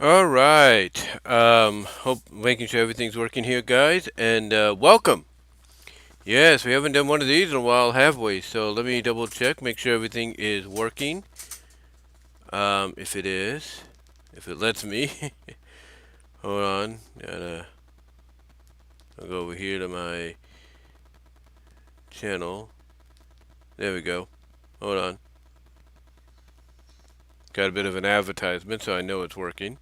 All right. Hope making sure everything's working here, guys, and welcome. Yes, we haven't done one of these in a while, have we? So let me double check, make sure everything is working. If it is, if it lets me, hold on. I'll go over here to my channel. There we go. Hold on. Got a bit of an advertisement, so I know it's working.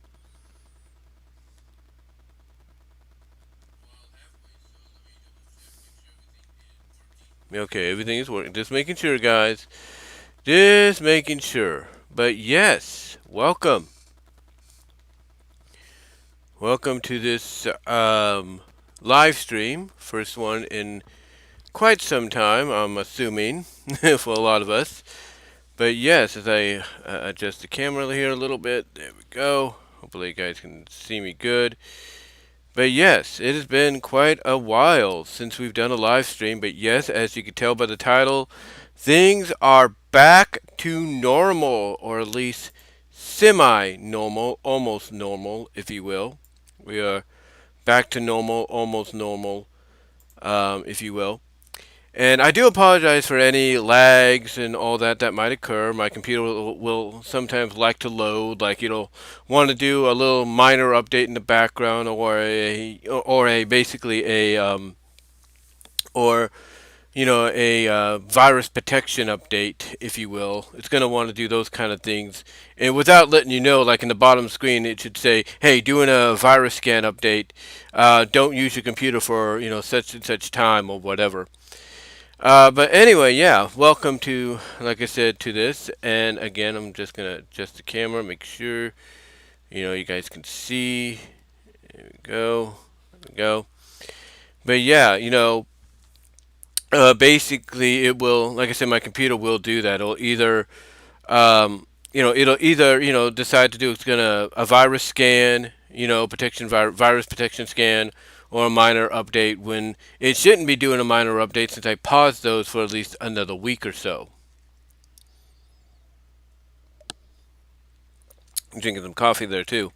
Okay, everything is working. Just making sure, guys. Just making sure. But yes, welcome. Welcome to this live stream. First one in quite some time, I'm assuming, for a lot of us. But yes, as I adjust the camera here a little bit, there we go. Hopefully, you guys can see me good. But yes, it has been quite a while since we've done a live stream. But yes, as you can tell by the title, things are back to normal, or at least semi normal, almost normal, if you will. We are back to normal, almost normal, if you will. And I do apologize for any lags and all that that might occur. My computer will sometimes like to load, like it'll want to do a little minor update in the background, or a basically a or a virus protection update, if you will. It's going to want to do those kind of things. And without letting you know, like in the bottom screen, it should say, hey, doing a virus scan update. Don't use your computer for, such and such time or whatever. But anyway, yeah, welcome to, like I said, to this. And again, I'm just going to adjust the camera, make sure, you guys can see. There we go. There we go. But yeah, basically, it will, like I said, my computer will do that. It'll either, decide to do it's gonna a virus scan, virus protection scan, or a minor update when it shouldn't be doing a minor update since I paused those for at least another week or so. I'm drinking some coffee there too,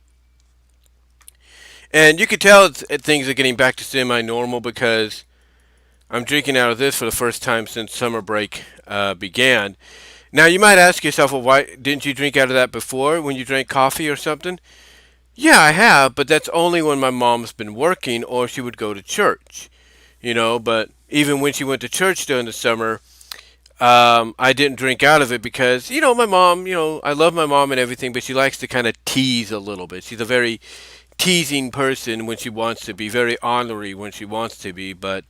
and you can tell things are getting back to semi-normal because I'm drinking out of this for the first time since summer break began. Now you might ask yourself, well, why didn't you drink out of that before when you drank coffee or something? Yeah, I have, but that's only when my mom's been working or she would go to church. But even when she went to church during the summer, I didn't drink out of it because, my mom, I love my mom and everything, but she likes to kind of tease a little bit. She's a very teasing person when she wants to be, very ornery when she wants to be, but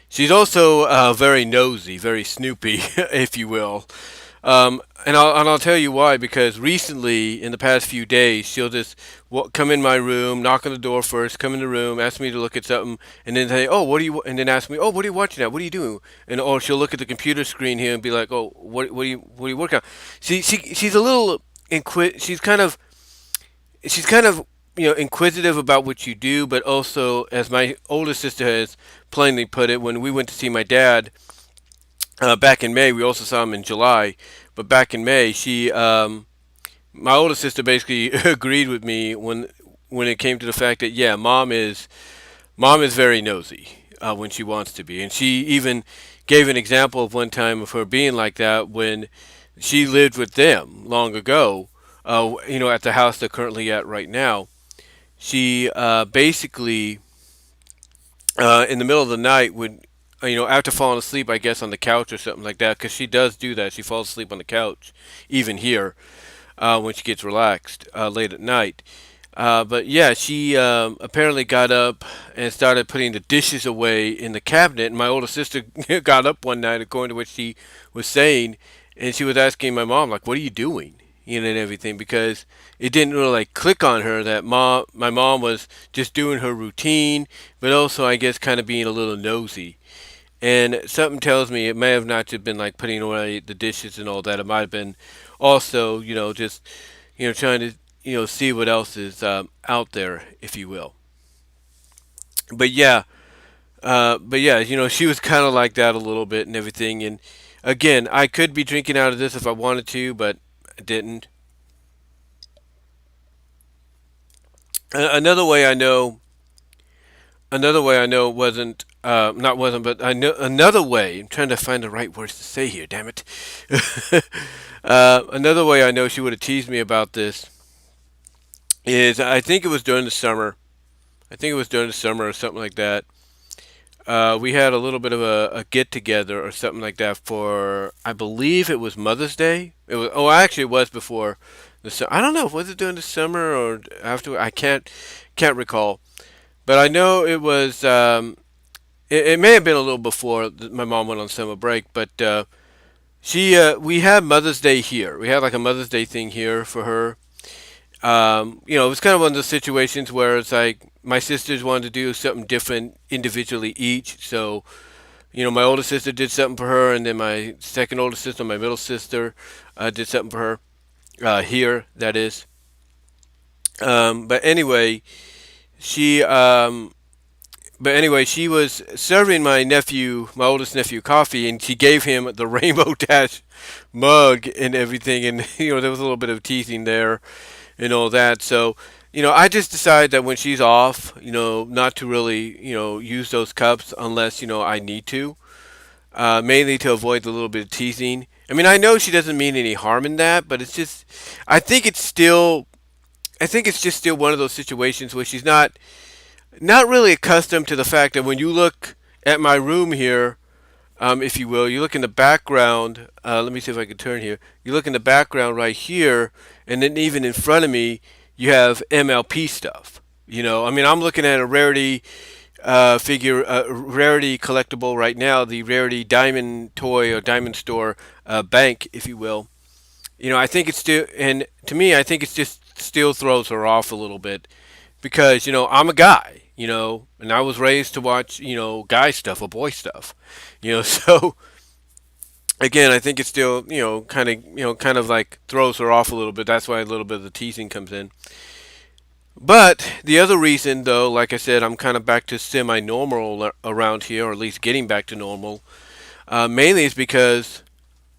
she's also very nosy, very snoopy, if you will. And I'll tell you why. Because recently, in the past few days, she'll just come in my room, knock on the door first, come in the room, ask me to look at something, and then say, "Oh, what are you?" And then ask me, "Oh, what are you watching at? What are you doing?" And or she'll look at the computer screen here and be like, "Oh, what are you working on?" She's a little she's kind of inquisitive about what you do, but also, as my older sister has plainly put it, when we went to see my dad back in May, we also saw him in July, but back in May, my older sister basically agreed with me when it came to the fact that yeah, mom is very nosy when she wants to be, and she even gave an example of one time of her being like that when she lived with them long ago. At the house they're currently at right now, she basically in the middle of the night would, after falling asleep, I guess on the couch or something like that, because she does do that. She falls asleep on the couch, even here, when she gets relaxed late at night. But yeah, she apparently got up and started putting the dishes away in the cabinet. And my older sister got up one night, according to what she was saying, and she was asking my mom, like, "What are you doing?" And everything, because it didn't really like click on her that my mom was just doing her routine, but also I guess kind of being a little nosy. And something tells me it may have not just been like putting away the dishes and all that. It might have been also, just trying to see what else is out there, if you will. But yeah, she was kind of like that a little bit and everything. And again, I could be drinking out of this if I wanted to, but I didn't. Another way I know, another way I know wasn't not wasn't, but I know another way. I'm trying to find the right words to say here. Damn it. Another way I know she would have teased me about this is I think it was during the summer. I think it was during the summer or something like that. We had a little bit of a get together or something like that for I believe it was Mother's Day. It was actually it was before I don't know was it during the summer or after I can't recall, but I know it was it may have been a little before my mom went on summer break, but she we had Mother's Day here. We had like a Mother's Day thing here for her. It was kind of one of those situations where it's like my sisters wanted to do something different individually each. So, my older sister did something for her, and then my second older sister, my middle sister, did something for her here. That is. But anyway, she she was serving my nephew, my oldest nephew, coffee, and she gave him the Rainbow Dash mug and everything, and there was a little bit of teasing there and all that. So, I just decide that when she's off, not to really, use those cups unless, I need to, mainly to avoid the little bit of teasing. I mean, I know she doesn't mean any harm in that, but it's just, I think it's still, I think it's just still one of those situations where she's not really accustomed to the fact that when you look at my room here, if you will. You look in the background. Let me see if I can turn here. You look in the background right here, and then even in front of me, you have MLP stuff. I mean, I'm looking at a rarity figure, rarity collectible right now, the rarity diamond toy or diamond store bank, if you will. I think it's still, and to me, I think it's just still throws her off a little bit because I'm a guy, and I was raised to watch guy stuff or boy stuff, so again, I think it still kind of like throws her off a little bit. That's why a little bit of the teasing comes in. But the other reason, though, like I said, I'm kind of back to semi-normal around here, or at least getting back to normal. Mainly is because,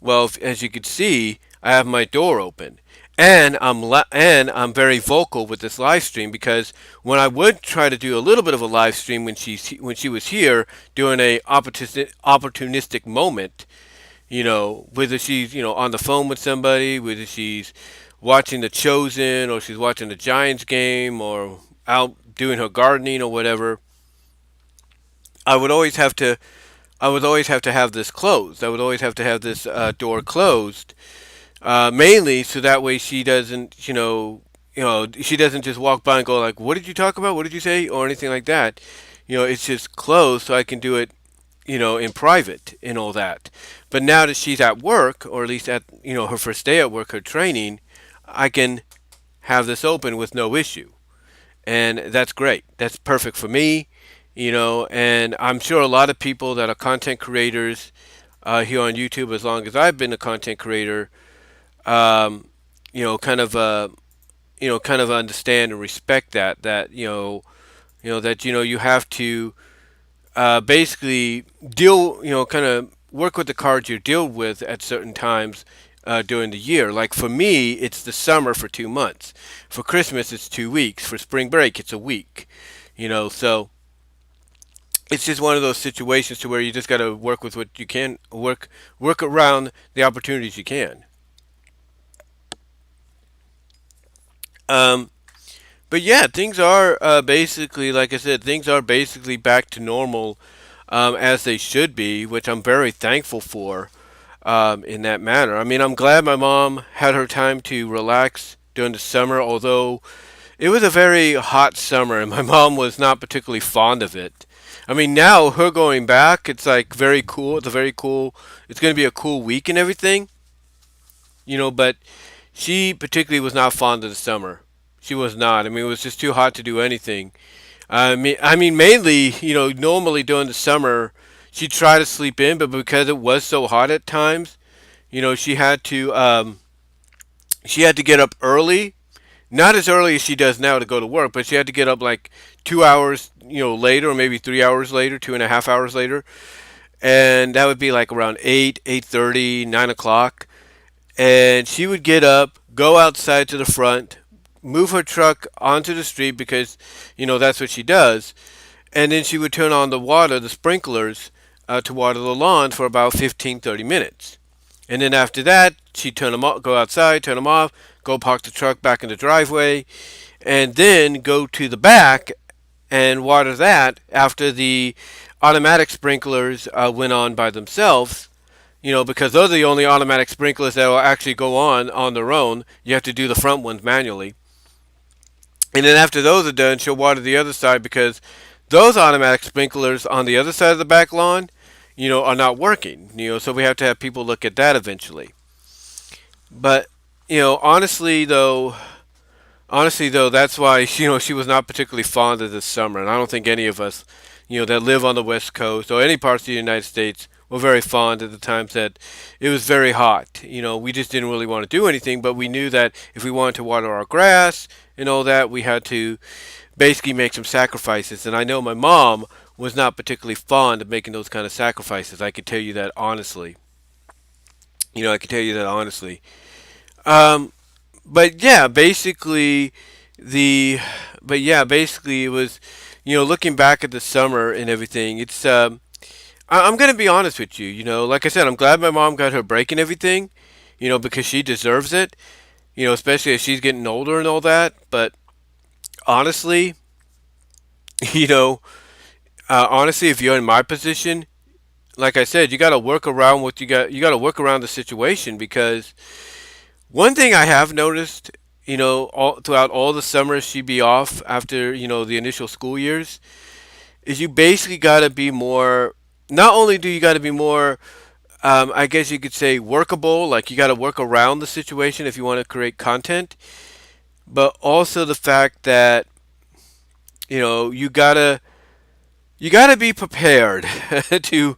well, as you can see, I have my door open, and I'm very vocal with this live stream because when I would try to do a little bit of a live stream when she was here doing a opportunistic moment, whether she's on the phone with somebody, whether she's watching The Chosen or she's watching the Giants game or out doing her gardening or whatever, I would always have to I would always have to have this closed. I would always have to have this door closed, mainly so that way she doesn't, she doesn't just walk by and go like, "What did you talk about? What did you say?" or anything like that. It's just closed so I can do it, in private and all that. But now that she's at work, or at least at her first day at work, her training, I can have this open with no issue, and that's great. That's perfect for me, and I'm sure a lot of people that are content creators here on YouTube, as long as I've been a content creator, um, you know, kind of uh, kind of understand and respect that that you have to basically deal, kind of work with the cards you deal with at certain times during the year. Like for me, it's the summer for 2 months. For Christmas, it's 2 weeks. For spring break, it's a week. So it's just one of those situations to where you just got to work with what you can, work around the opportunities you can. Um, but yeah, things are basically, like I said, things are basically back to normal as they should be, which I'm very thankful for in that manner. I mean, I'm glad my mom had her time to relax during the summer, although it was a very hot summer and my mom was not particularly fond of it. I mean, now her going back, it's like very cool. It's a very cool, it's going to be a cool week and everything, but she particularly was not fond of the summer. She was not. I mean, it was just too hot to do anything. I mean, mainly, normally during the summer, she'd try to sleep in, but because it was so hot at times, she had to get up early. Not as early as she does now to go to work, but she had to get up like 2 hours, later, or maybe 3 hours later, 2.5 hours later, and that would be like around 8:30, 9 o'clock, and she would get up, go outside to the front, move her truck onto the street because, that's what she does. And then she would turn on the water, the sprinklers, to water the lawn for about 15, 30 minutes. And then after that, she'd turn them off, go outside, turn them off, go park the truck back in the driveway, and then go to the back and water that after the automatic sprinklers went on by themselves. Because those are the only automatic sprinklers that will actually go on their own. You have to do the front ones manually. And then after those are done, she'll water the other side because those automatic sprinklers on the other side of the back lawn, are not working. So we have to have people look at that eventually. But, honestly though, that's why she was not particularly fond of this summer, and I don't think any of us, that live on the West Coast or any parts of the United States were very fond at the times that it was very hot. We just didn't really want to do anything, but we knew that if we wanted to water our grass and all that, we had to basically make some sacrifices. And I know my mom was not particularly fond of making those kind of sacrifices. I can tell you that honestly. I can tell you that honestly. Um, but yeah, basically the but yeah, basically it was looking back at the summer and everything. I'm gonna be honest with you. Like I said, I'm glad my mom got her break and everything. Because she deserves it. Especially as she's getting older and all that. But honestly, you know, honestly, if you're in my position, like I said, you got to work around what you got. You got to work around the situation because one thing I have noticed, throughout all the summers she'd be off after, the initial school years, is you basically got to be more. Not only do you got to be more, I guess you could say workable, like you got to work around the situation if you want to create content, but also the fact that you gotta be prepared to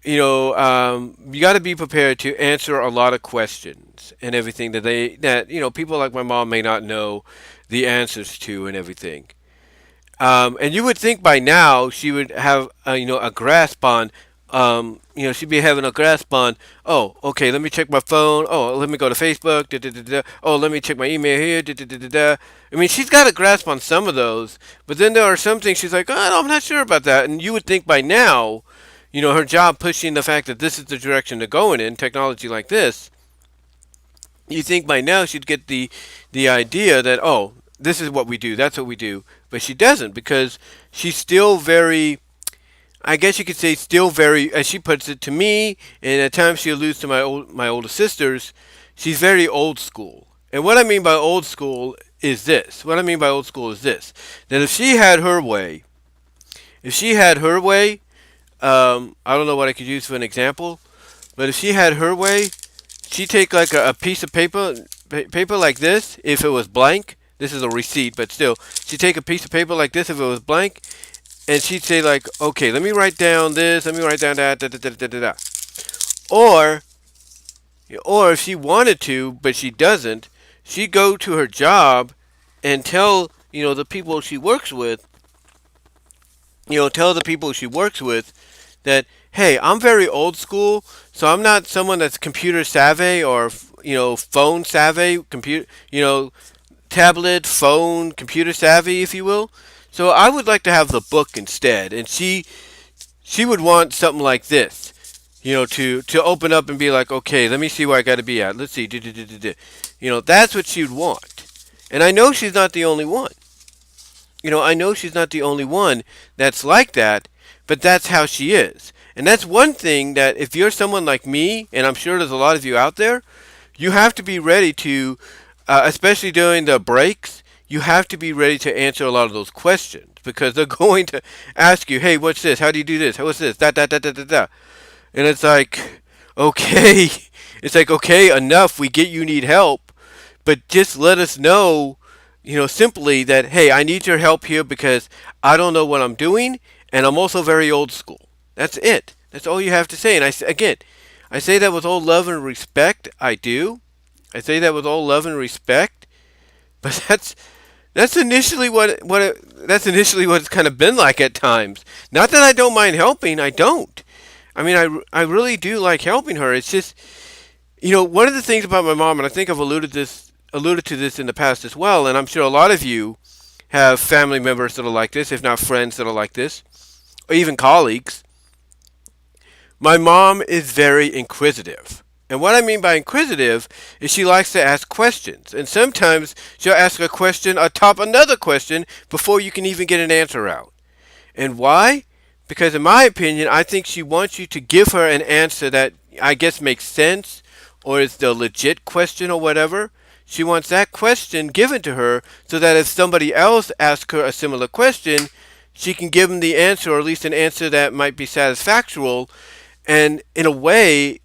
you got to be prepared to answer a lot of questions and everything that people like my mom may not know the answers to and everything. And you would think by now she would have a grasp on she'd be having a grasp on, oh, okay, let me check my phone, oh, let me go to Facebook, da, da, da, da. Oh, let me check my email here, da, da, da, da, da. I mean, she's got a grasp on some of those, but then there are some things she's like, oh, I'm not sure about that. And you would think by now, her job pushing the fact that this is the direction they're going in, technology like this, you think by now she'd get the idea that, oh, this is what we do, that's what we do. But she doesn't because she's still very, I guess you could say, still very, as she puts it to me, and at times she alludes to my older sisters. She's very old school. And what I mean by old school is this. What I mean by old school is this: that if she had her way, if she had her way, I don't know what I could use for an example, but if she had her way, she'd take like a piece of paper like this. If it was blank, this is a receipt, but still, she'd take a piece of paper like this if it was blank, and she'd say like, okay, let me write down this, let me write down that, da da da da da da. Or, or if she wanted to, but she doesn't, she'd go to her job and tell the people she works with, tell the people she works with that, hey, I'm very old school, so I'm not someone that's computer savvy or phone savvy, tablet, phone, computer savvy, if you will. So I would like to have the book instead, and she would want something like this, to open up and be like, okay, let me see where I got to be at. Let's see, that's what she would want, and I know she's not the only one. I know she's not the only one that's like that, but that's how she is. And that's one thing that if you're someone like me, and I'm sure there's a lot of you out there, you have to be ready to, especially during the breaks, you have to be ready to answer a lot of those questions because they're going to ask you, hey, what's this? How do you do this? What's this? Da, da, da, da, da, da. And it's like, okay, it's like, okay, enough. We get you need help, but just let us know simply that, hey, I need your help here because I don't know what I'm doing, and I'm also very old school. That's it. That's all you have to say. And again, I say that with all love and respect. I do. I say that with all love and respect. But that's initially that's initially what it's kind of been like at times. Not that I don't mind helping. I don't. I mean, I really do like helping her. It's just one of the things about my mom, and I think I've alluded this alluded to this in the past as well, and I'm sure a lot of you have family members that are like this, if not friends that are like this, or even colleagues. My mom is very inquisitive. And what I mean by inquisitive is she likes to ask questions. And sometimes she'll ask a question atop another question before you can even get an answer out. And why? Because in my opinion, I think she wants you to give her an answer that I guess makes sense or is the legit question or whatever. She wants that question given to her so that if somebody else asks her a similar question, she can give them the answer or at least an answer that might be satisfactory. And in a way,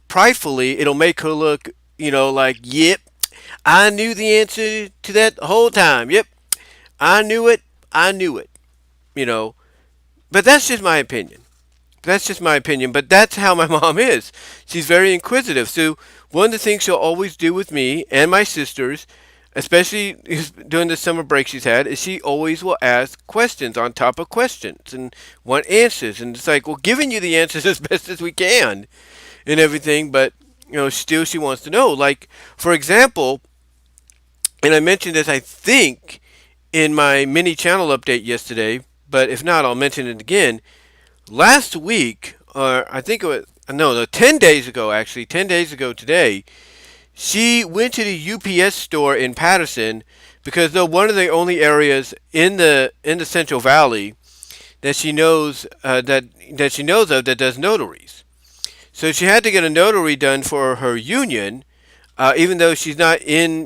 pridefully, it'll make her look, like, yep, I knew the answer to that the whole time. Yep, I knew it. I knew it. You know, but that's just my opinion. That's just my opinion. But that's how my mom is. She's very inquisitive. So one of the things she'll always do with me and my sisters, especially during the summer break she's had, is she always will ask questions on top of questions and want answers. And it's like, well, giving you the answers as best as we can and everything, but still she wants to know. Like, for example, and I mentioned this, I think, in my mini channel update yesterday, but if not, I'll mention it again. Last week, or I think it was, no, 10 days ago, actually, 10 days ago today, she went to the UPS store in Patterson because they're one of the only areas in the Central Valley that she knows that she knows of that does notaries. So she had to get a notary done for her union, even though she's not in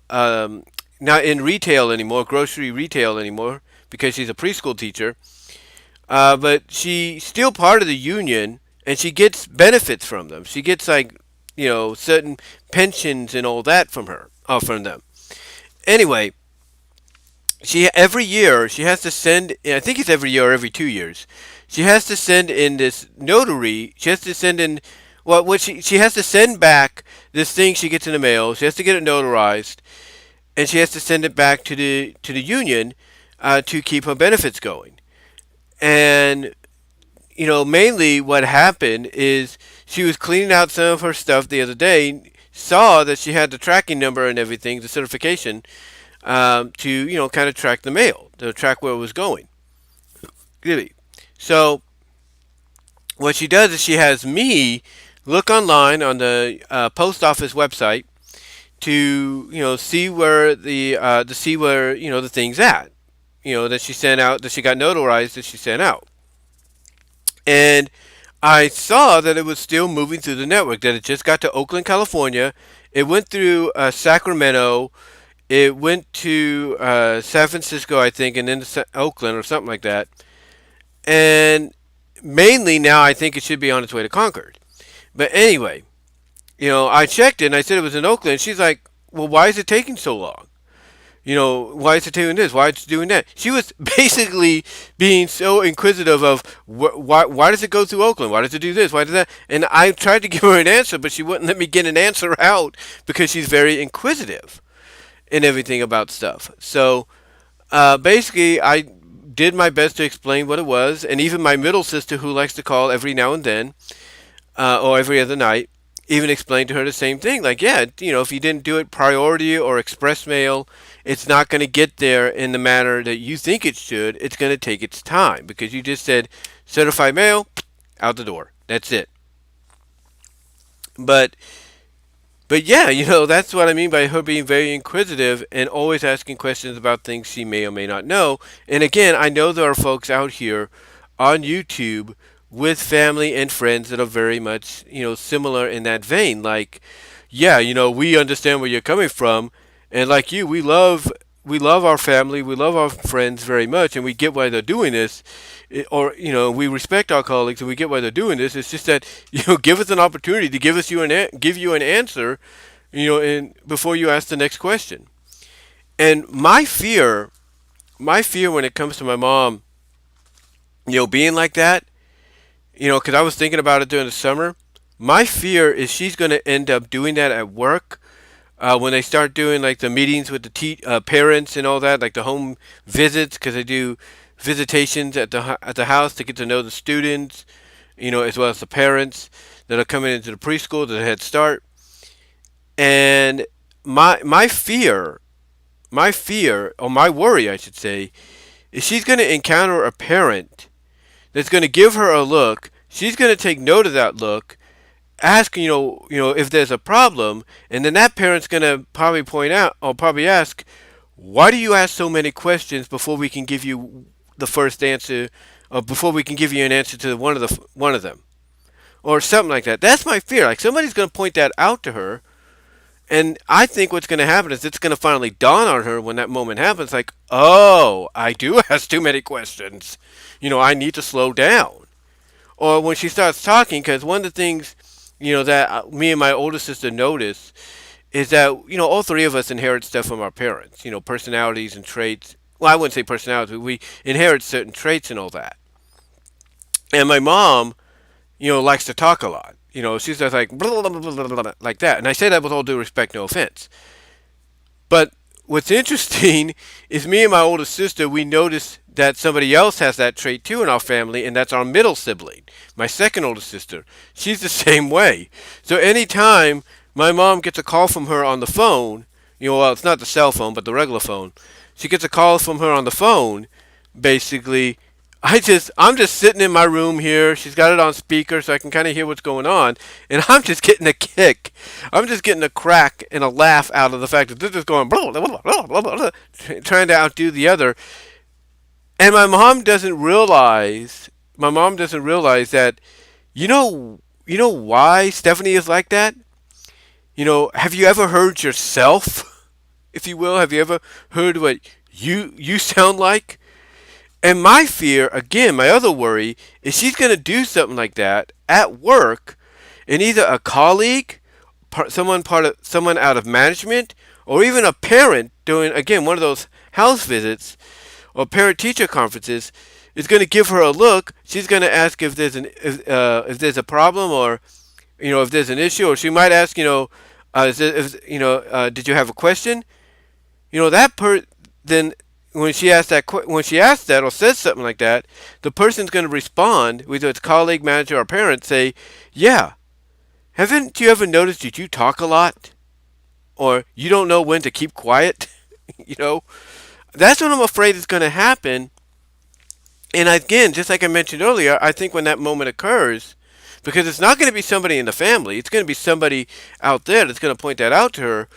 not in retail anymore, grocery retail anymore, because she's a preschool teacher. But she's still part of the union, and she gets benefits from them. She gets like certain pensions and all that from them. Anyway, she every year she has to send. I think it's every year or every 2 years. She has to send in this notary. She has to send in what she has to send back this thing she gets in the mail. She has to get it notarized, and she has to send it back to the union to keep her benefits going. And mainly what happened is she was cleaning out some of her stuff the other day, saw that she had the tracking number and everything, the certification, to kind of track the mail, to track where it was going. Really. So what she does is she has me look online on the post office website to see where the thing's at, that she sent out, that she got notarized, that she sent out. And I saw that it was still moving through the network, that it just got to Oakland, California. It went through Sacramento. It went to San Francisco, I think, and then to Oakland or something like that. And mainly now I think it should be on its way to Concord. But anyway, I checked it and I said it was in Oakland. She's like, well, why is it taking so long? Why is it doing this? Why is it doing that? She was basically being so inquisitive of why does it go through Oakland? Why does it do this? Why does that? And I tried to give her an answer, but she wouldn't let me get an answer out because she's very inquisitive and everything about stuff. So basically, I did my best to explain what it was, and even my middle sister, who likes to call every now and then, or every other night, even explained to her the same thing. Like, yeah, if you didn't do it priority or express mail, it's not going to get there in the manner that you think it should. It's going to take its time because you just said certified mail, out the door. That's it. But yeah, that's what I mean by her being very inquisitive and always asking questions about things she may or may not know. And again, I know there are folks out here on YouTube with family and friends that are very much, similar in that vein. Like, yeah, we understand where you're coming from, and like you, we love our family, we love our friends very much, and we get why they're doing this. Or we respect our colleagues and we get why they're doing this. It's just that give us an opportunity to give you an answer, and before you ask the next question. And my fear when it comes to my mom, being like that, because I was thinking about it during the summer. My fear is she's going to end up doing that at work when they start doing like the meetings with the parents and all that, like the home visits, because they do visitations at the house to get to know the students, as well as the parents that are coming into the preschool, the Head Start. And my fear, or my worry, I should say, is she's going to encounter a parent that's going to give her a look. She's going to take note of that look, ask if there's a problem, and then that parent's going to probably point out or probably ask, why do you ask so many questions before we can give you the first answer, or before we can give you an answer to one of them, or something like that. That's my fear. Like somebody's going to point that out to her, and I think what's going to happen is it's going to finally dawn on her when that moment happens. Like, oh, I do ask too many questions. I need to slow down. Or when she starts talking, because one of the things that me and my older sister notice is that all three of us inherit stuff from our parents. Personalities and traits. Well, I wouldn't say personalities. We inherit certain traits and all that. And my mom, likes to talk a lot. She's just like blah, blah, blah, blah, blah, like that. And I say that with all due respect, no offense. But what's interesting is me and my older sister, we notice that somebody else has that trait too in our family, and that's our middle sibling, my second older sister. She's the same way. So anytime my mom gets a call from her on the phone, well, it's not the cell phone, but the regular phone, she gets a call from her on the phone, basically, I'm just sitting in my room here. She's got it on speaker so I can kind of hear what's going on, and I'm just getting a kick. I'm just getting a crack and a laugh out of the fact that this is going blah, blah, blah, blah, blah, blah, trying to outdo the other. And my mom doesn't realize that you know why Stephanie is like that? Have you ever heard yourself, if you will? Have you ever heard what you sound like? And my fear, again, my other worry, is she's going to do something like that at work, and either a colleague, someone out of management, or even a parent doing again one of those house visits or parent-teacher conferences is going to give her a look. She's going to ask if there's a problem, or if there's an issue, or she might ask did you have a question? Then when she asks that or says something like that, the person's going to respond, whether it's colleague, manager, or parent, say, "Yeah, haven't you ever noticed that you talk a lot, or you don't know when to keep quiet?" you know, that's what I'm afraid is going to happen. And again, just like I mentioned earlier, I think when that moment occurs, because it's not going to be somebody in the family, it's going to be somebody out there that's going to point that out to her.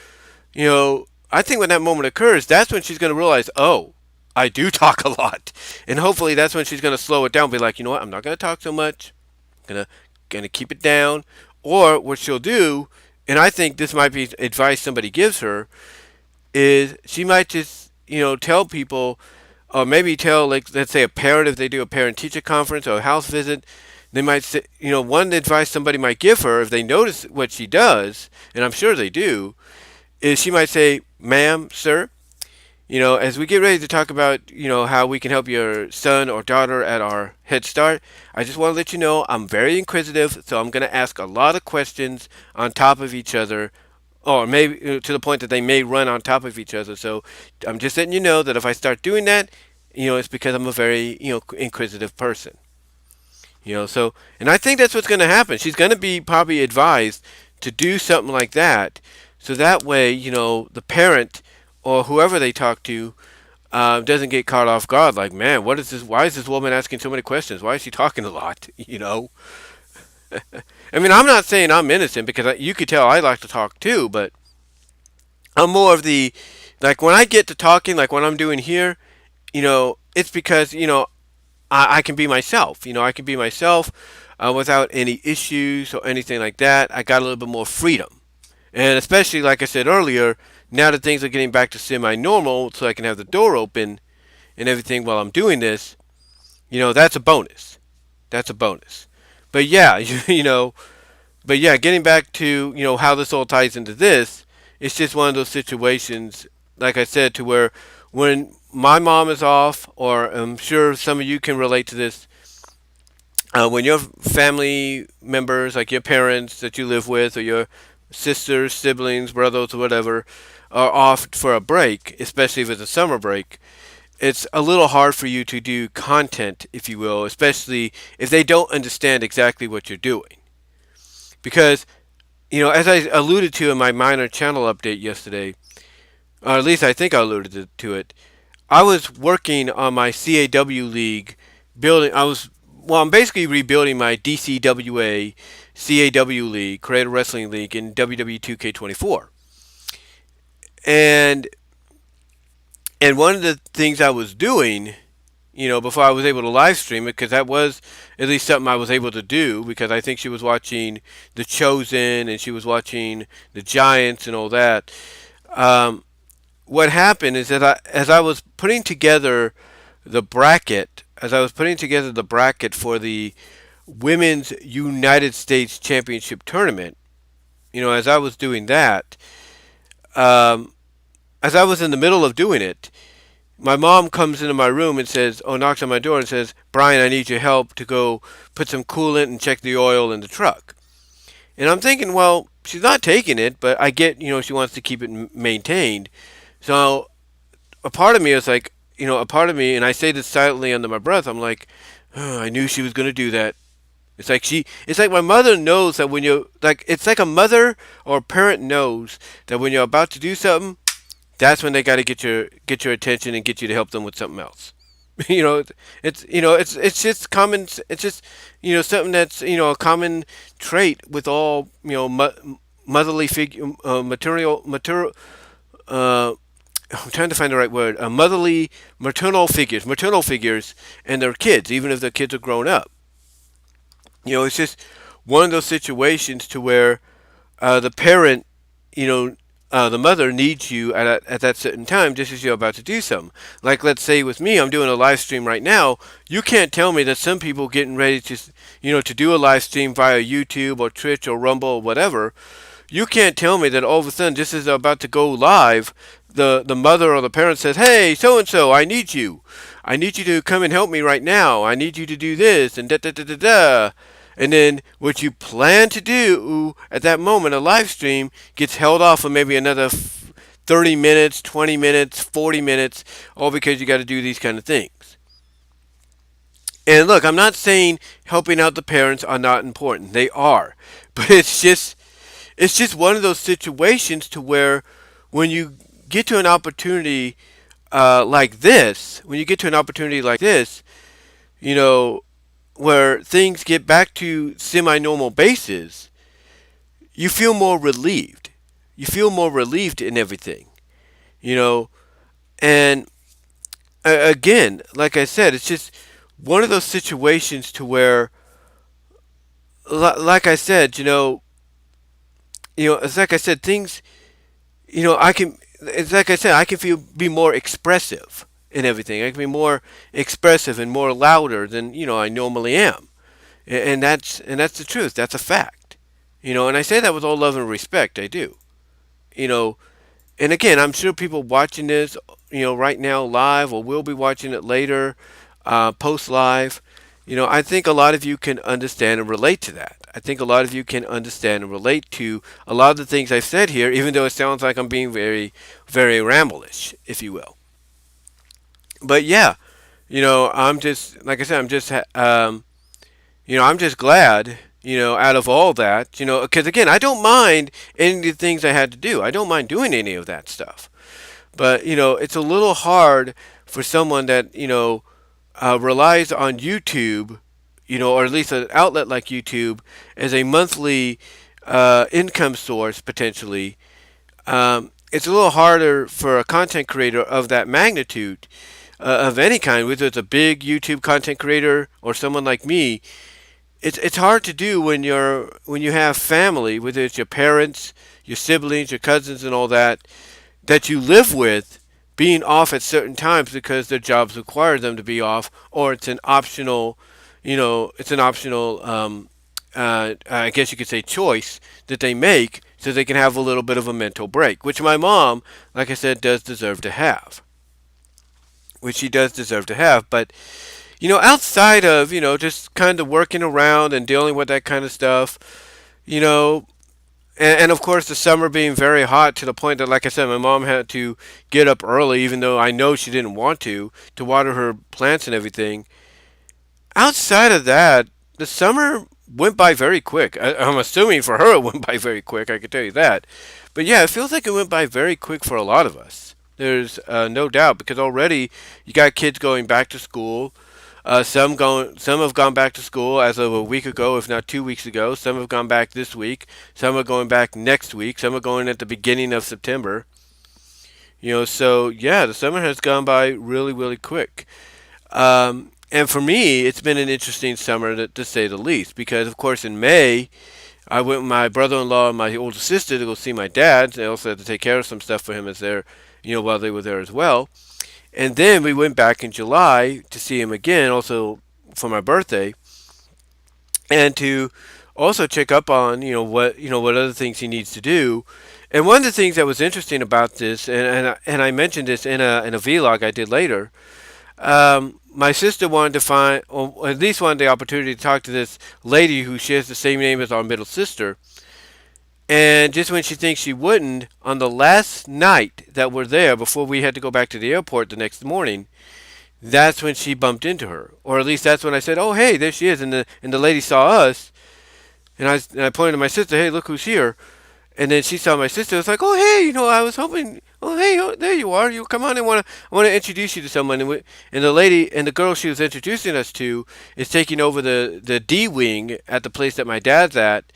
I think when that moment occurs, that's when she's going to realize, oh, I do talk a lot, and hopefully that's when she's going to slow it down, be like, you know what, I'm not going to talk so much, I'm gonna keep it down, or what she'll do, and I think this might be advice somebody gives her, is she might just tell people, or maybe tell, like, let's say a parent, if they do a parent teacher conference or a house visit, they might say, one advice somebody might give her if they notice what she does, and I'm sure they do, is she might say, ma'am, sir, as we get ready to talk about, how we can help your son or daughter at our Head Start, I just want to let you know I'm very inquisitive, so I'm going to ask a lot of questions on top of each other, or maybe to the point that they may run on top of each other. So I'm just letting you know that if I start doing that, it's because I'm a very, inquisitive person. And I think that's what's going to happen. She's going to be probably advised to do something like that, so that way, the parent or whoever they talk to doesn't get caught off guard. Like, man, what is this? Why is this woman asking so many questions? Why is she talking a lot? I mean, I'm not saying I'm innocent, because you could tell I like to talk too, but I'm more of the, like, when I get to talking, like when I'm doing here, it's because I can be myself. I can be myself without any issues or anything like that. I got a little bit more freedom. And especially, like I said earlier, now that things are getting back to semi-normal, so I can have the door open and everything while I'm doing this, that's a bonus. That's a bonus. But yeah, getting back to, how this all ties into this, it's just one of those situations, like I said, to where when my mom is off, or I'm sure some of you can relate to this, when your family members, like your parents that you live with, or your sisters, siblings, brothers, or whatever, are off for a break, especially if it's a summer break, it's a little hard for you to do content, if you will, especially if they don't understand exactly what you're doing. Because as I alluded to in my minor channel update yesterday, or at least I think I alluded to it, I was working on my CAW league building. I'm basically rebuilding my DCWA CAW league, Creative Wrestling League in WWE 2K24. And and one of the things I was doing, before I was able to live stream it, because that was at least something I was able to do, because I think she was watching The Chosen and she was watching The Giants and all that. Um, what happened is that as I was putting together the bracket, for the Women's United States Championship tournament, as I was doing that, um, as I was in the middle of doing it, my mom comes into my room and says, knocks on my door and says, Brian, I need your help to go put some coolant and check the oil in the truck. And I'm thinking, well, she's not taking it, but I get, she wants to keep it maintained. So a part of me is like, and I say this silently under my breath, I'm like, I knew she was going to do that. It's like my mother knows that when you're, like, it's like a mother or a parent knows that when you're about to do something, that's when they got to get your attention and get you to help them with something else. you know, it's just common. It's just something that's a common trait with all motherly figure material. Uh, I'm trying to find the right word. Motherly maternal figures, and their kids, even if their kids are grown up. It's just one of those situations to where the parent, you know, the mother needs you at that certain time just as you're about to do something. Like, let's say with me, I'm doing a live stream right now. You can't tell me that some people getting ready to do a live stream via YouTube or Twitch or Rumble or whatever. You can't tell me that all of a sudden, just as they're about to go live, the mother or the parent says, "Hey, so and so, I need you. I need you to come and help me right now. I need you to do this and da da da da da." And then what you plan to do at that moment, a live stream, gets held off for maybe another 30 minutes, 20 minutes, 40 minutes, all because you got to do these kind of things. And look, I'm not saying helping out the parents are not important. They are. But it's just one of those situations to where when you get to an opportunity like this, you know, where things get back to semi-normal bases, you feel more relieved. You feel more relieved in everything, you know. And again, like I said, it's just one of those situations to where, like I said, it's like I said, things, I can. It's like I said, I can be more expressive in everything. I can be more expressive and more louder than I normally am. And that's the truth. That's a fact. And I say that with all love and respect. I do. You know, and again, I'm sure people watching this, right now live, or will be watching it later, post live. I think a lot of you can understand and relate to that. I think a lot of you can understand and relate to a lot of the things I've said here, even though it sounds like I'm being very, very ramblish, if you will. But yeah, I'm just, like I said, I'm just glad, out of all that, because again, I don't mind any of the things I had to do. I don't mind doing any of that stuff. But, it's a little hard for someone that, relies on YouTube, or at least an outlet like YouTube, as a monthly income source potentially. It's a little harder for a content creator of that magnitude, of any kind, whether it's a big YouTube content creator or someone like me. It's hard to do when you have family, whether it's your parents, your siblings, your cousins, and all that you live with, being off at certain times because their jobs require them to be off, or it's an optional, I guess you could say, choice that they make so they can have a little bit of a mental break, which my mom, like I said, does deserve to have. Which she does deserve to have, but outside of just kind of working around and dealing with that kind of stuff, you know, and of course the summer being very hot to the point that, like I said, my mom had to get up early, even though I know she didn't want to water her plants and everything. Outside of that, the summer went by very quick. I'm assuming for her it went by very quick. I can tell you that. But yeah, it feels like it went by very quick for a lot of us. There's no doubt because already you got kids going back to school. Some have gone back to school as of a week ago, if not 2 weeks ago. Some have gone back this week. Some are going back next week. Some are going at the beginning of September. So yeah, the summer has gone by really, really quick. And for me, it's been an interesting summer to say the least, because of course in May I went with my brother-in-law and my older sister to go see my dad. They also had to take care of some stuff for him as there, while they were there as well. And then we went back in July to see him again, also for my birthday, and to also check up on what other things he needs to do. And one of the things that was interesting about this, and I mentioned this in a vlog I did later. My sister wanted to find, or at least wanted the opportunity to talk to this lady who shares the same name as our middle sister. And just when she thinks she wouldn't, on the last night that we're there, before we had to go back to the airport the next morning, that's when she bumped into her. Or at least that's when I said, "Oh, hey, there she is." And the lady saw us, and I pointed to my sister, "Hey, look who's here." And then she saw my sister. It's like, "Oh, hey, I was hoping. Oh, hey, oh, there you are. You come on. I want to introduce you to someone." And the lady and the girl she was introducing us to is taking over the D wing at the place that my dad's at,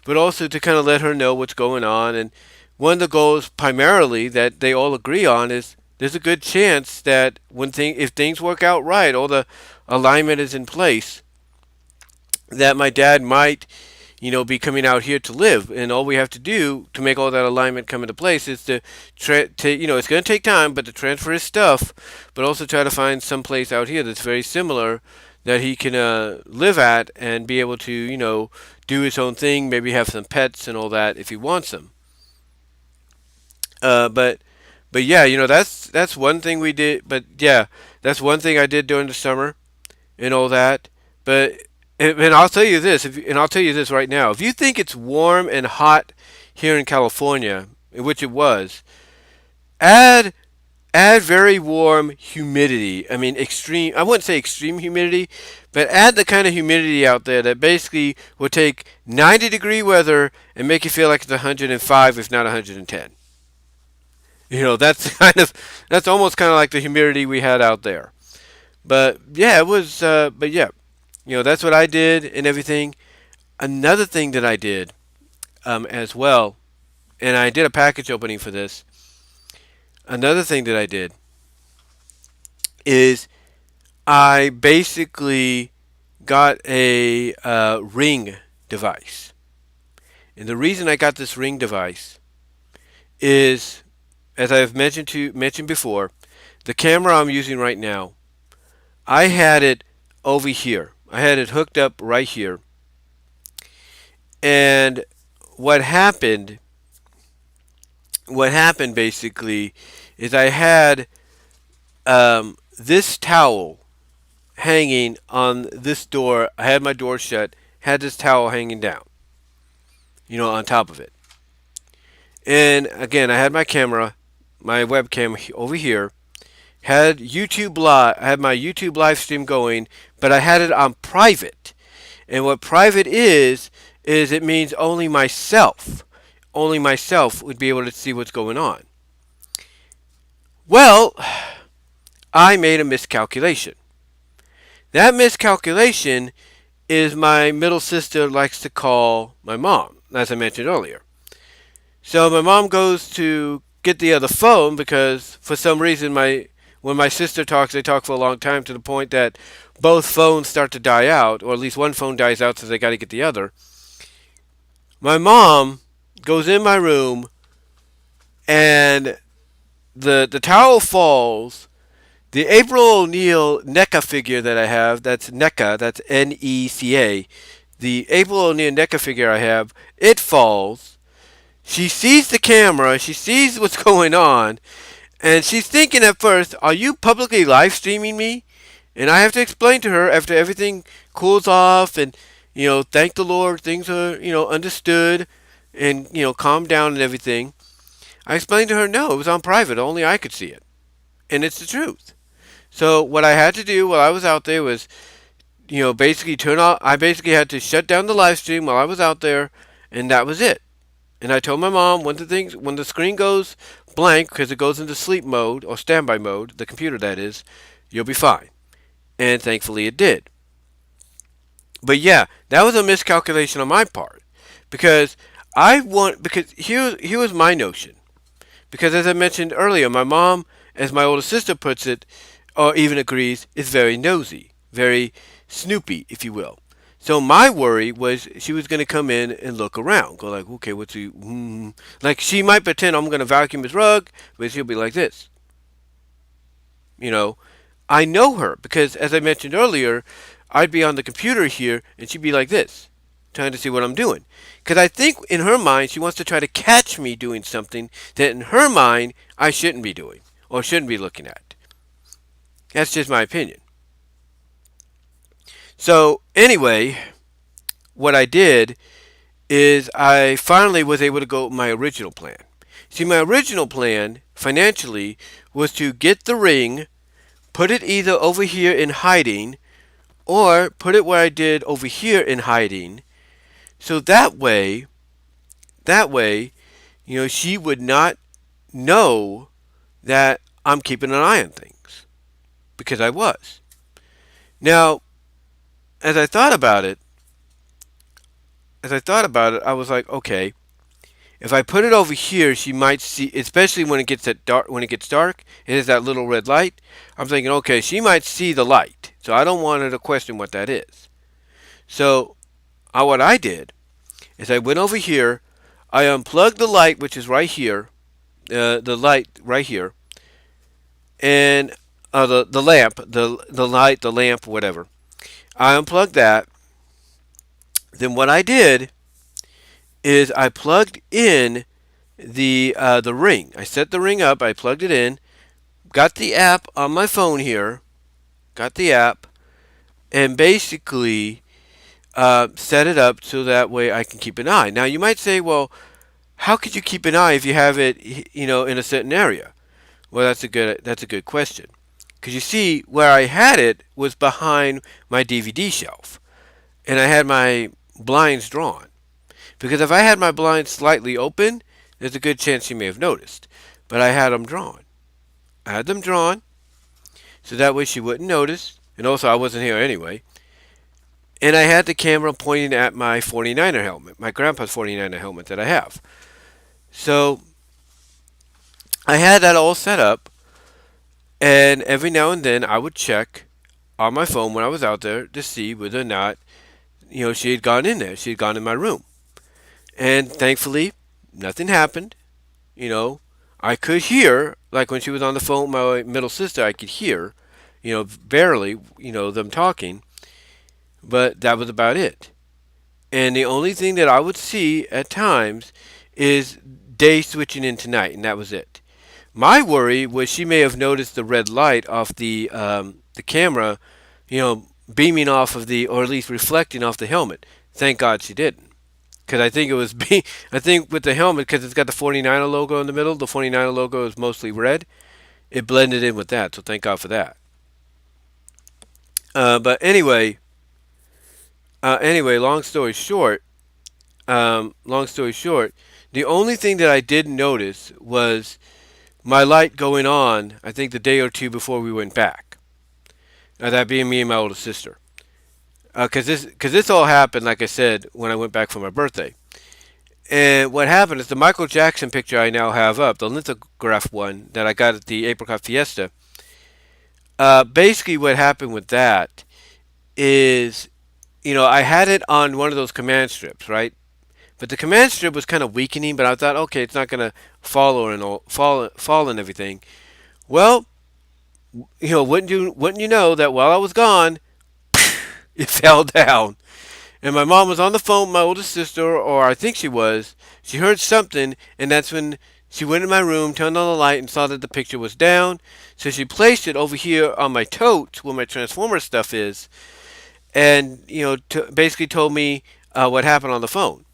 but also to kind of let her know what's going on. And one of the goals, primarily, that they all agree on is there's a good chance that if things work out right, all the alignment is in place, that my dad might be coming out here to live. And all we have to do to make all that alignment come into place is it's going to take time, but to transfer his stuff, but also try to find some place out here that's very similar that he can live at and be able to, do his own thing, maybe have some pets and all that if he wants them. But yeah, that's one thing we did. But yeah, that's one thing I did during the summer and all that. But and I'll tell you this, and I'll tell you this right now. If you think it's warm and hot here in California, which it was, add very warm humidity. I mean, extreme. I wouldn't say extreme humidity, but add the kind of humidity out there that basically will take 90-degree weather and make you feel like it's 105, if not 110. That's that's almost kind of like the humidity we had out there. But yeah, it was. But yeah, that's what I did and everything. Another thing that I did as well, and I did a package opening for this. Another thing that I did is I basically got a ring device. And the reason I got this ring device is, as I've mentioned before, the camera I'm using right now, I had it over here. I had it hooked up right here. And what happened basically is I had this towel hanging on this door. I had my door shut, had this towel hanging down, on top of it. And again, I had my camera, my webcam over here, had YouTube live, I had my YouTube live stream going, but I had it on private. And what private is it means only myself would be able to see what's going on. Well, I made a miscalculation. That miscalculation is my middle sister likes to call my mom, as I mentioned earlier. So my mom goes to get the other phone because for some reason when my sister talks, they talk for a long time to the point that both phones start to die out, or at least one phone dies out, so they got to get the other. My mom goes in my room, and the towel falls. The April O'Neil NECA figure that I have, that's NECA, that's NECA. The April O'Neil NECA figure I have, it falls. She sees the camera, she sees what's going on, and she's thinking at first, are you publicly live streaming me? And I have to explain to her after everything cools off and, thank the Lord, things are, understood and, calm down and everything. I explained to her, no, it was on private, only I could see it. And it's the truth. So what I had to do while I was out there was basically turn off. I basically had to shut down the live stream while I was out there, and that was it. And I told my mom when the screen goes blank because it goes into sleep mode or standby mode, the computer that is, you'll be fine. And thankfully it did. But yeah, that was a miscalculation on my part because because here was my notion. Because as I mentioned earlier, my mom, as my older sister puts it, or even agrees, is very nosy, very snoopy, if you will. So my worry was she was going to come in and look around, go like, okay, what's he? Like she might pretend I'm going to vacuum his rug, but she'll be like this. You know, I know her because as I mentioned earlier, I'd be on the computer here and she'd be like this, trying to see what I'm doing. Because I think in her mind she wants to try to catch me doing something that in her mind I shouldn't be doing or shouldn't be looking at. That's just my opinion. So anyway, what I did is I finally was able to go with my original plan. See, my original plan financially was to get the ring, put it either over here in hiding, or put it where I did over here in hiding. So that way, she would not know that I'm keeping an eye on things because I was. Now, as I thought about it, I was like, okay, if I put it over here, she might see, especially when it gets at dark. When it gets dark, it has that little red light. I'm thinking, okay, she might see the light, so I don't want her to question what that is. So, what I did is I went over here, I unplugged the light, which is right here, the light right here, and the lamp, the light, the lamp, whatever. I unplugged that. Then what I did is I plugged in the ring. I set the ring up. I plugged it in. Got the app on my phone here. Got the app, and basically set it up so that way I can keep an eye. Now you might say, well, how could you keep an eye if you have it, in a certain area? Well, that's a good question. Because you see, where I had it was behind my DVD shelf, and I had my blinds drawn. Because if I had my blinds slightly open, there's a good chance she may have noticed. But I had them drawn. I had them drawn so that way she wouldn't notice. And also, I wasn't here anyway. And I had the camera pointing at my 49er helmet, my grandpa's 49er helmet that I have. So I had that all set up. And every now and then I would check on my phone when I was out there to see whether or not, she had gone in there. She had gone in my room. And thankfully, nothing happened. You know, I could hear, like when she was on the phone with my middle sister, I could hear, barely, them talking, but that was about it. And the only thing that I would see at times is day switching into night, and that was it. My worry was she may have noticed the red light off the camera, beaming off of or at least reflecting off the helmet. Thank God she didn't. Because I think it was I think with the helmet, because it's got the 49er logo in the middle, the 49er logo is mostly red. It blended in with that, so thank God for that. But anyway, long story short, the only thing that I did notice was my light going on. I think the day or two before we went back. That being me and my older sister. Because this all happened, like I said, when I went back for my birthday. And what happened is the Michael Jackson picture I now have up, the lithograph one that I got at the Apricot Fiesta. Basically, what happened with that is, I had it on one of those command strips, right? But the command strip was kind of weakening, but I thought, okay, it's not gonna fall and everything. Well, wouldn't you know that while I was gone, it fell down. And my mom was on the phone with my oldest sister, or I think she was. She heard something, and that's when she went in my room, turned on the light, and saw that the picture was down. So she placed it over here on my tote, where my Transformer stuff is, and basically told me what happened on the phone.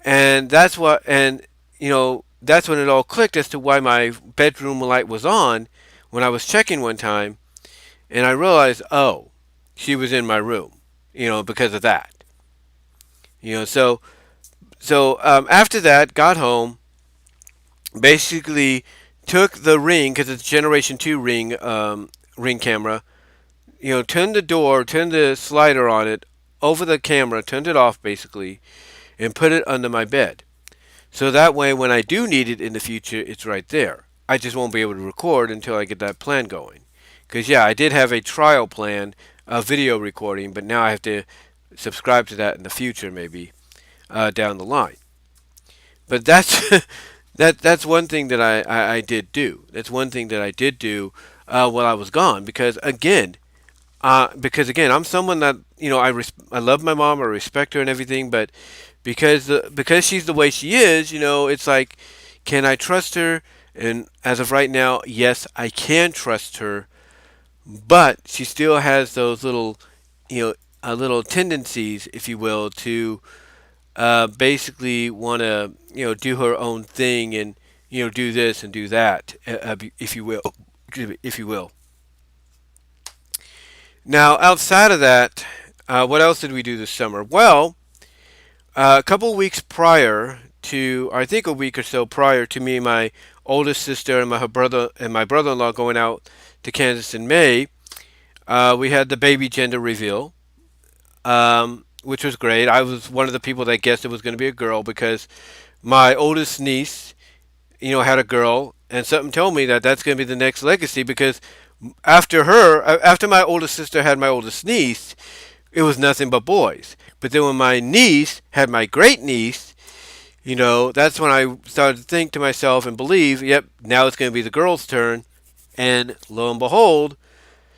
And that's when it all clicked as to why my bedroom light was on when I was checking one time, and I realized, oh, she was in my room, because of that. So after that, got home, basically took the ring because it's Generation Two ring camera. Turned the door, turned the slider on it over the camera, turned it off basically, and put it under my bed. So that way, when I do need it in the future, it's right there. I just won't be able to record until I get that plan going. Because, yeah, I did have a trial plan of video recording, but now I have to subscribe to that in the future, maybe down the line. But that's that's one thing that I did do. That's one thing that I did do while I was gone. Because again, I'm someone that I love my mom, I respect her and everything, but because she's the way she is, it's like, can I trust her? And as of right now, yes, I can trust her, but she still has those little tendencies, if you will, to basically want to do her own thing and do this and do that, if you will, if you will. Now, outside of that, what else did we do this summer? Well, a couple of weeks prior to, I think a week or so prior to me and my oldest sister and my brother-in-law going out to Kansas in May, we had the baby gender reveal, which was great. I was one of the people that guessed it was going to be a girl because my oldest niece, had a girl, and something told me that that's going to be the next legacy because after my oldest sister had my oldest niece, it was nothing but boys. But then when my niece had my great niece, that's when I started to think to myself and believe, yep, now it's going to be the girl's turn. And lo and behold,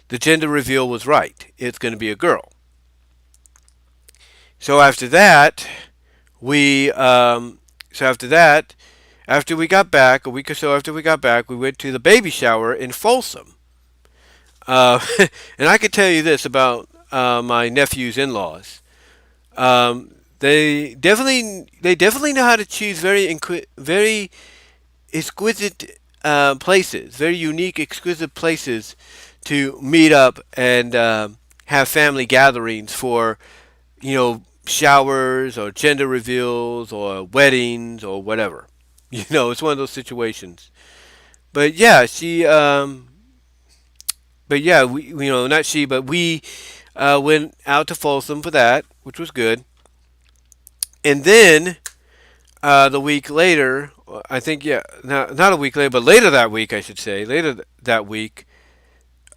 the gender reveal was right. It's going to be a girl. So after that, we, so after that, after we got back, a week or so after we got back, we went to the baby shower in Folsom. Uh, and I could tell you this about my nephew's in-laws. They definitely know how to choose very exquisite places, very unique, exquisite places to meet up and have family gatherings for showers or gender reveals or weddings or whatever. It's one of those situations. But yeah, not she, but we went out to Folsom for that, which was good. And then the week later, I think, yeah, not a week later, but later that week, I should say, that week,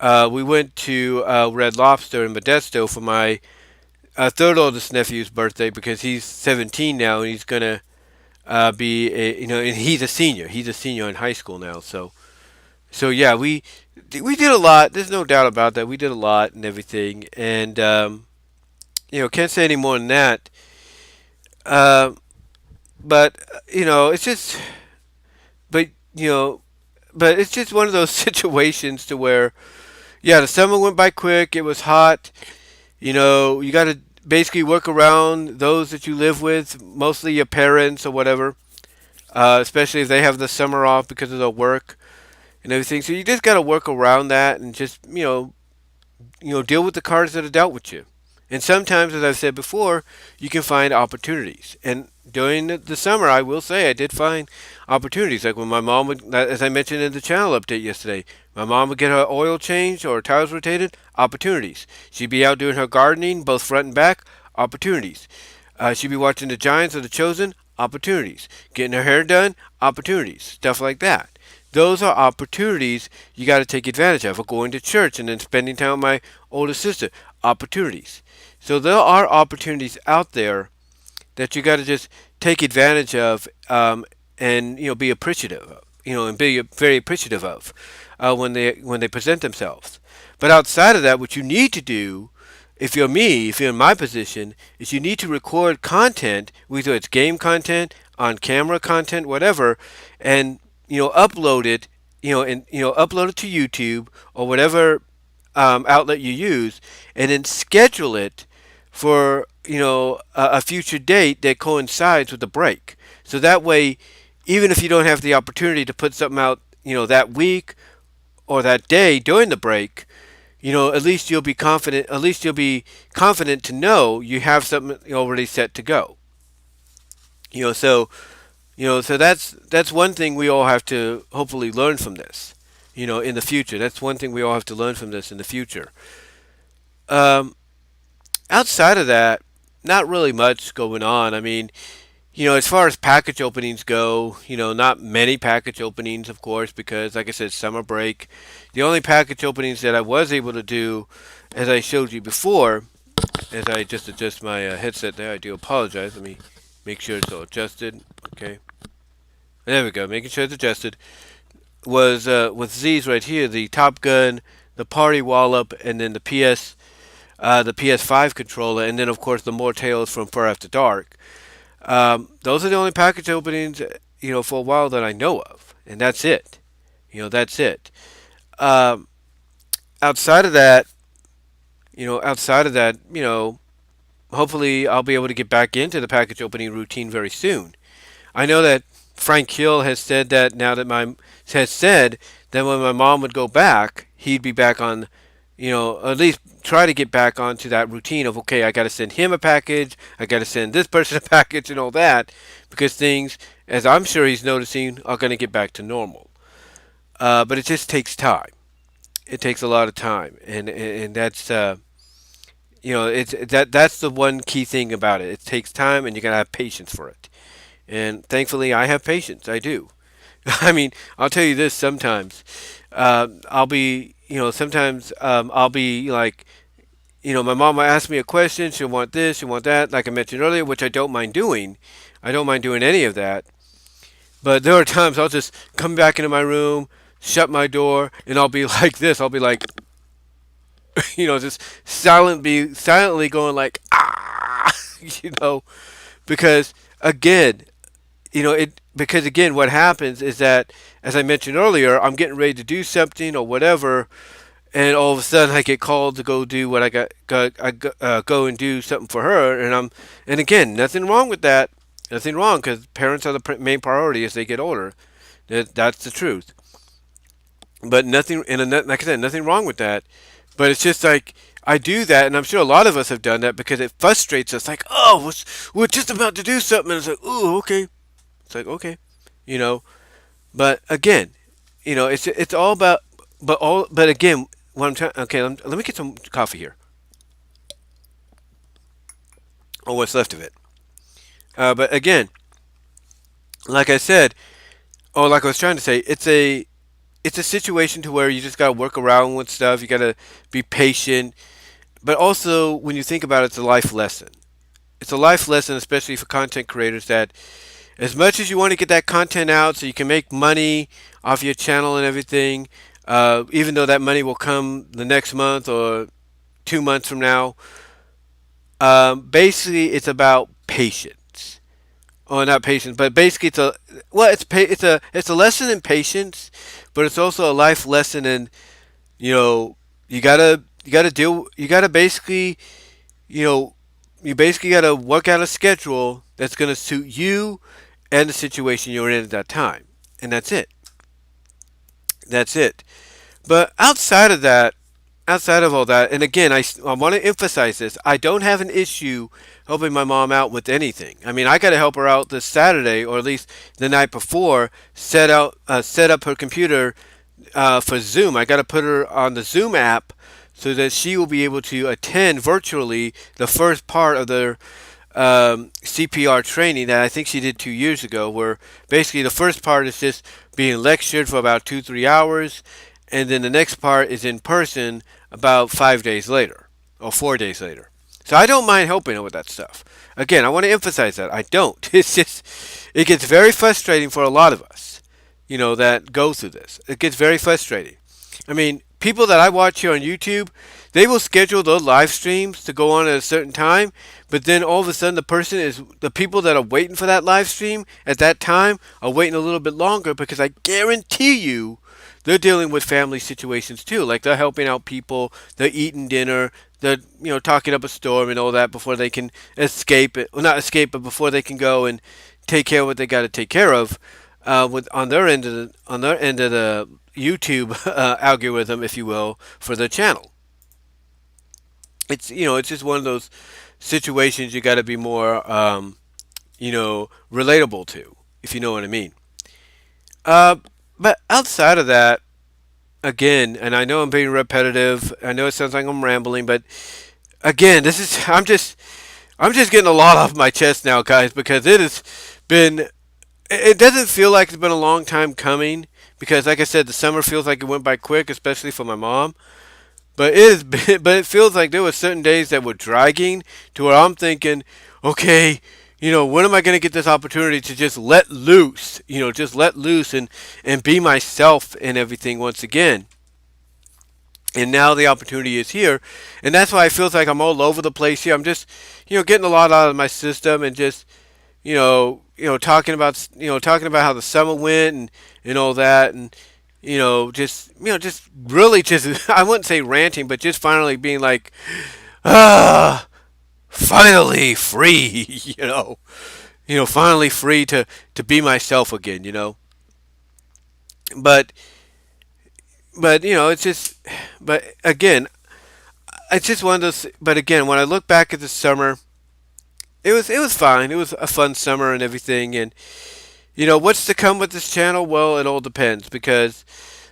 we went to Red Lobster in Modesto for my third oldest nephew's birthday because he's 17 now and he's gonna and he's a senior. He's a senior in high school now. So yeah, we did a lot. There's no doubt about that. We did a lot and everything, and can't say any more than that. Uh, but it's just, but but it's just one of those situations to where, yeah, the summer went by quick. It was hot. You got to basically work around those that you live with, mostly your parents or whatever. Especially if they have the summer off because of their work and everything. So you just got to work around that and just deal with the cards that are dealt with you. And sometimes, as I've said before, you can find opportunities. And during the summer, I will say I did find opportunities. Like when my mom would, as I mentioned in the channel update yesterday, my mom would get her oil changed or tires rotated. Opportunities. She'd be out doing her gardening, both front and back. Opportunities. She'd be watching the Giants or the Chosen. Opportunities. Getting her hair done. Opportunities. Stuff like that. Those are opportunities you got to take advantage of. Or going to church and then spending time with my older sister. Opportunities. So there are opportunities out there that you got to just take advantage of, and be appreciative of, and be very appreciative of when they present themselves. But outside of that, what you need to do, if you're in my position, is you need to record content, whether it's game content, on camera content, whatever, and upload it, and upload it to YouTube or whatever outlet you use, and then schedule it for a future date that coincides with the break. So that way, even if you don't have the opportunity to put something out that week or that day during the break, at least you'll be confident. At least you'll be confident to know you have something already set to go. So so that's one thing we all have to hopefully learn from this. In the future, that's one thing we all have to learn from this in the future. Um, Outside of that, not really much going on. I mean, as far as package openings go, not many package openings, of course, because, like I said, summer break. The only package openings that I was able to do, as I showed you before, as I just adjust my headset there, I do apologize. Let me make sure it's all adjusted. Okay. There we go. Making sure it's adjusted. Was with these right here, the Top Gun, the Party Wallop, and then the PS5 controller, and then of course the More Tales from Far After Dark. Those are the only package openings, for a while that I know of, and that's it. That's it. Um, outside of that, hopefully I'll be able to get back into the package opening routine very soon. I know that Frank Hill has said that now that my has said that when my mom would go back, he'd be back on, at least try to get back onto that routine of, okay, I got to send him a package, I got to send this person a package and all that, because things, as I'm sure he's noticing, are going to get back to normal. But it just takes time. It takes a lot of time, and that's that's the one key thing about it. It takes time, and you gotta have patience for it. And thankfully, I have patience. I do. I mean, I'll tell you this. Sometimes, sometimes I'll be like, my mom will ask me a question. She'll want this, she'll want that, like I mentioned earlier, which I don't mind doing. I don't mind doing any of that. But there are times I'll just come back into my room, shut my door, and I'll be like this. I'll be like, just silently going like, ah, because again, because again, what happens is that, as I mentioned earlier, I'm getting ready to do something or whatever, and all of a sudden I get called to go do what go and do something for her, and again, nothing wrong with that, nothing wrong, because parents are the main priority as they get older. That's the truth. But nothing, like I said, nothing wrong with that. But it's just like I do that, and I'm sure a lot of us have done that because it frustrates us. Like, oh, we're just about to do something, and it's like, oh, okay. It's like, okay, you know. But again, it's all about, but again, what I'm trying. Okay, let me get some coffee here, or what's left of it. But again, like I said, or like I was trying to say, it's a situation to where you just gotta work around with stuff. You gotta be patient, but also when you think about it, it's a life lesson. It's a life lesson, especially for content creators, that as much as you want to get that content out so you can make money off your channel and everything, even though that money will come the next month or 2 months from now, basically it's about patience. Or not patience, but basically it's a lesson in patience, but it's also a life lesson in, you know you gotta basically, you know you basically gotta work out a schedule that's gonna suit you and the situation you're in at that time, and that's it. That's it. But outside of all that, and again, I want to emphasize this. I don't have an issue helping my mom out with anything. I mean, I got to help her out this Saturday, or at least the night before, set up her computer for Zoom. I got to put her on the Zoom app so that she will be able to attend virtually the first part of the CPR training that I think she did 2 years ago, where basically the first part is just being lectured for about 2 3 hours, and then the next part is in person about 5 days later or 4 days later. So I don't mind helping her with that stuff. Again, I want to emphasize that I don't. It's just it gets very frustrating for a lot of us, that go through this. It gets very frustrating. I mean, people that I watch here on YouTube, they will schedule their live streams to go on at a certain time, but then all of a sudden the people that are waiting for that live stream at that time are waiting a little bit longer, because I guarantee you they're dealing with family situations too. Like they're helping out people, they're eating dinner, they're talking up a storm and all that before they can escape it, well, not escape, but before they can go and take care of what they got to take care of, with on their end of the YouTube algorithm, if you will, for the channel. it's just one of those situations you got to be more relatable to, if you know what I mean. Uh, but outside of that, again, and I know I'm being repetitive. I know it sounds like I'm rambling, but again, this is I'm just getting a lot off my chest now, guys, because it has been. It doesn't feel like it's been a long time coming because, like I said, the summer feels like it went by quick, especially for my mom. But it is, but it feels like there were certain days that were dragging to where I'm thinking, okay, when am I going to get this opportunity to just let loose? Just let loose and be myself and everything once again. And now the opportunity is here, and that's why it feels like I'm all over the place here. I'm just, getting a lot out of my system and just, talking about how the summer went and all that, and just really just I wouldn't say ranting, but just finally being like, ah, finally free, finally free to be myself again, but it's just, but again, it's just one of those. But again, when I look back at the summer, it was fine. It was a fun summer and everything, and what's to come with this channel? Well, it all depends because,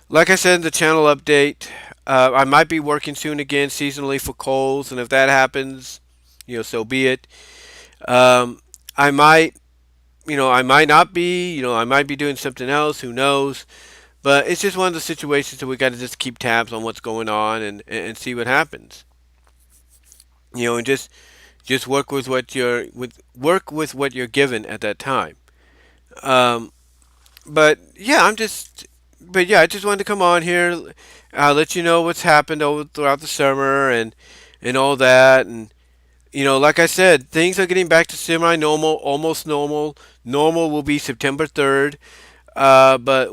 like I said in the channel update, I might be working soon again seasonally for Kohl's, and if that happens, so be it. Um, I might, I might not be, I might be doing something else. Who knows? But it's just one of the situations that we got to just keep tabs on what's going on and see what happens. And just work with what you're given at that time. Um, but yeah, I just wanted to come on here, let you know what's happened over throughout the summer and all that, and like I said, things are getting back to semi-normal, almost normal. Normal will be September 3rd. But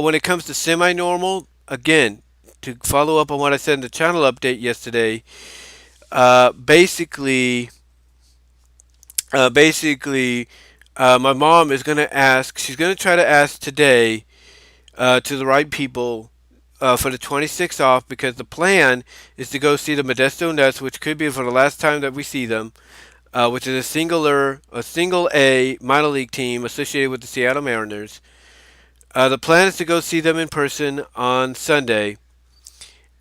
when it comes to semi-normal, again, to follow up on what I said in the channel update yesterday, basically, basically, my mom is going to ask. She's going to try to ask today to the right people for the 26th off because the plan is to go see the Modesto Nuts, which could be for the last time that we see them, which is a single A minor league team associated with the Seattle Mariners. The plan is to go see them in person on Sunday,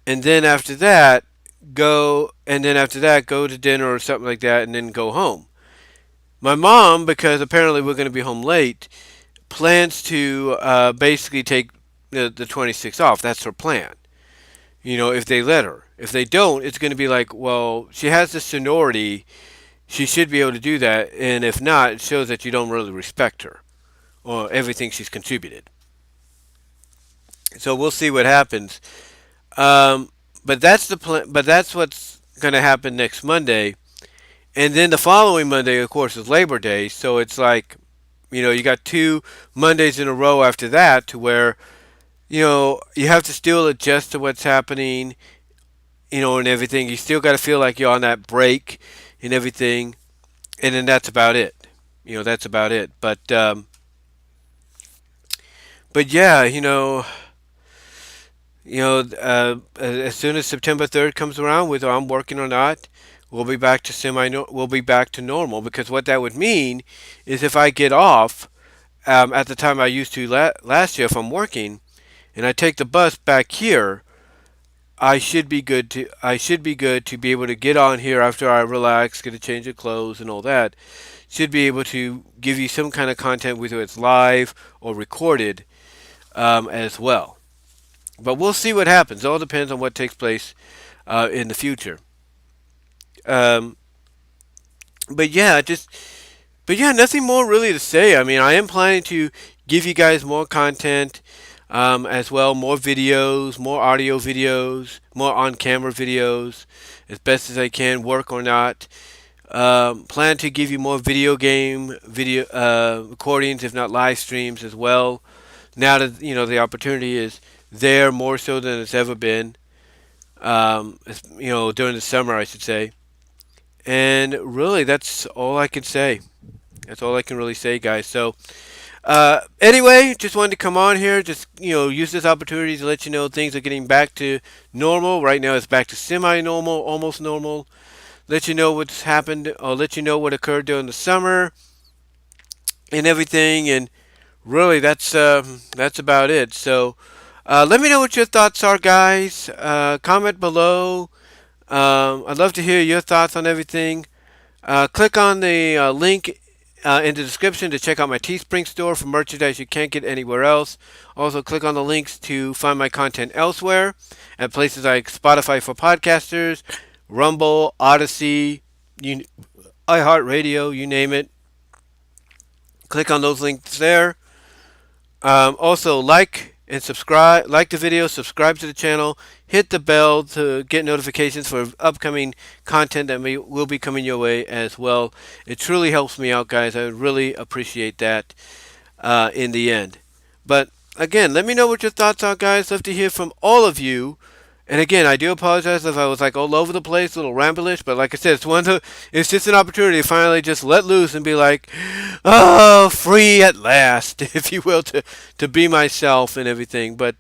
and then after that, go to dinner or something like that, and then go home. My mom, because apparently we're going to be home late, plans to basically take the 26th off. That's her plan. If they let her. If they don't, it's going to be like, well, she has the seniority. She should be able to do that. And if not, it shows that you don't really respect her or everything she's contributed. So we'll see what happens. Um, but that's the plan. But that's what's going to happen next Monday. And then the following Monday, of course, is Labor Day. So it's like, you got two Mondays in a row after that to where, you have to still adjust to what's happening, and everything. You still got to feel like you're on that break and everything. And then that's about it. That's about it. But yeah, as soon as September 3rd comes around, whether I'm working or not, we'll be back to normal. Because what that would mean is if I get off at the time I used to last year, if I'm working and I take the bus back here, I should be good to be able to get on here after I relax, get a change of clothes and all that. Should be able to give you some kind of content, whether it's live or recorded, as well. But we'll see what happens. It all depends on what takes place in the future. Um, but yeah, nothing more really to say. I mean, I am planning to give you guys more content, as well, more videos, more audio videos, more on-camera videos, as best as I can, work or not. Plan to give you more video recordings, if not live streams as well. Now that the opportunity is there more so than it's ever been. During the summer, I should say. And really, that's all I can say. That's all I can really say, guys. So Anyway, just wanted to come on here, just use this opportunity to let you know things are getting back to normal. Right now, it's back to semi-normal, almost normal. Let you know what's happened, or let you know what occurred during the summer and everything. And really, that's about it. So, let me know what your thoughts are, guys. Comment below. I'd love to hear your thoughts on everything. Click on the link in the description to check out my Teespring store for merchandise you can't get anywhere else. Also, click on the links to find my content elsewhere at places like Spotify for podcasters, Rumble, Odyssey, you, iHeartRadio, you name it. Click on those links there. Also, and subscribe. Like the video, subscribe to the channel, hit the bell to get notifications for upcoming content that will be coming your way as well. It truly helps me out, guys. I really appreciate that in the end. But again, let me know what your thoughts are, guys. Love to hear from all of you. And again, I do apologize if I was like all over the place, a little ramblish, but like I said, it's just an opportunity to finally just let loose and be like, oh, free at last, if you will, to be myself and everything. But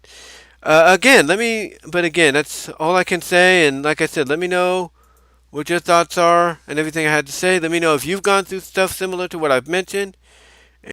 again, that's all I can say. And like I said, let me know what your thoughts are and everything I had to say. Let me know if you've gone through stuff similar to what I've mentioned.